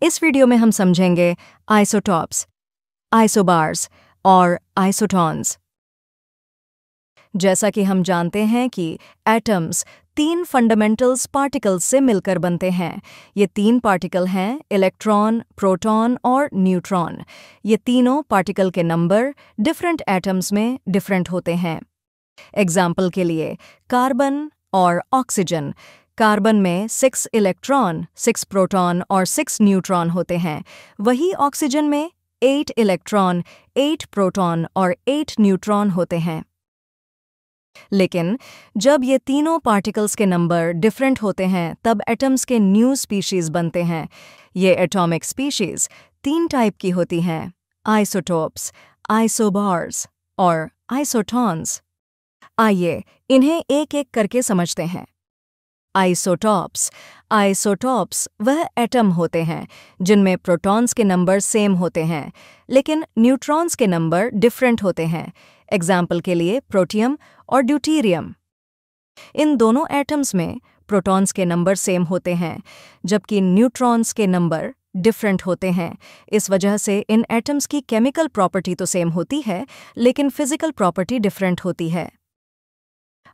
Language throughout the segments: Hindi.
इस वीडियो में हम समझेंगे आइसोटॉप्स, आइसोबार्स और आइसोटॉन्स। जैसा कि हम जानते हैं कि एटम्स तीन फंडामेंटल्स पार्टिकल्स से मिलकर बनते हैं। ये तीन पार्टिकल हैं इलेक्ट्रॉन, प्रोटॉन और न्यूट्रॉन। ये तीनों पार्टिकल के नंबर डिफरेंट एटम्स में डिफरेंट होते हैं। एग्जाम्पल के लिए कार्बन और ऑक्सीजन। कार्बन में 6 इलेक्ट्रॉन, 6 प्रोटॉन और 6 न्यूट्रॉन होते हैं। वही ऑक्सीजन में 8 इलेक्ट्रॉन, 8 प्रोटॉन और 8 न्यूट्रॉन होते हैं। लेकिन जब ये तीनों पार्टिकल्स के नंबर डिफरेंट होते हैं तब एटम्स के न्यू स्पीशीज बनते हैं। ये एटॉमिक स्पीशीज 3 टाइप की होती हैं: आइसोटोप्स, आइसोबार्स और आइसोटॉन्स। आइए इन्हें एक एक करके समझते हैं। आइसोटॉप्स। आइसोटॉप्स वह एटम होते हैं जिनमें प्रोटॉन्स के नंबर सेम होते हैं लेकिन न्यूट्रॉन्स के नंबर डिफरेंट होते हैं। एग्जाम्पल के लिए प्रोटियम और ड्यूटेरियम। इन दोनों एटम्स में प्रोटॉन्स के नंबर सेम होते हैं जबकि न्यूट्रॉन्स के नंबर डिफरेंट होते हैं। इस वजह से इन एटम्स की केमिकल प्रॉपर्टी तो सेम होती है लेकिन फिजिकल प्रॉपर्टी डिफरेंट होती है।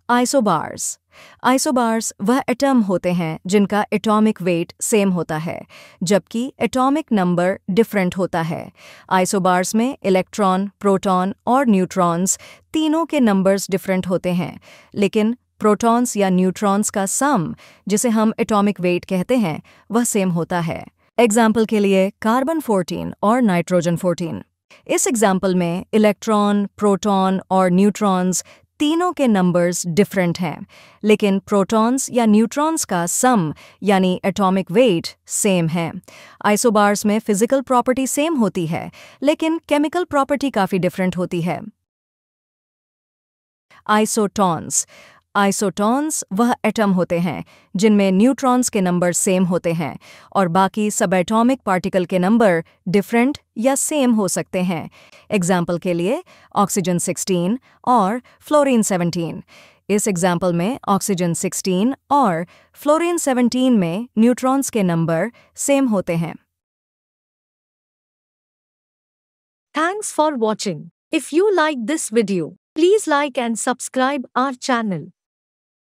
आइसोबार्स। आइसोबार्स वह एटम होते हैं जिनका एटॉमिक वेट सेम होता है जबकि एटॉमिक नंबर डिफरेंट होता है। आइसोबार्स में इलेक्ट्रॉन, प्रोटॉन और न्यूट्रॉन्स तीनों के नंबर्स डिफरेंट होते हैं लेकिन प्रोटॉन्स या न्यूट्रॉन्स का सम, जिसे हम एटॉमिक वेट कहते हैं, वह सेम होता है। एग्जाम्पल के लिए कार्बन 14 और नाइट्रोजन 14। इस एग्जाम्पल में इलेक्ट्रॉन, प्रोटॉन और न्यूट्रॉन्स तीनों के नंबर्स डिफरेंट हैं लेकिन प्रोटॉन्स या न्यूट्रॉन्स का सम यानी एटॉमिक वेट सेम है। आइसोबार्स में फिजिकल प्रॉपर्टी सेम होती है लेकिन केमिकल प्रॉपर्टी काफ़ी डिफरेंट होती है। आइसोटॉन्स। आइसोटॉन्स वह एटम होते हैं जिनमें न्यूट्रॉन्स के नंबर सेम होते हैं और बाकी सब एटॉमिक पार्टिकल के नंबर डिफरेंट या सेम हो सकते हैं। एग्जाम्पल के लिए ऑक्सीजन 16 और फ्लोरीन 17। इस एग्जाम्पल में ऑक्सीजन 16 और फ्लोरीन 17 में न्यूट्रॉन्स के नंबर सेम होते हैं। Thanks for watching. If you like this video, please like and subscribe our channel.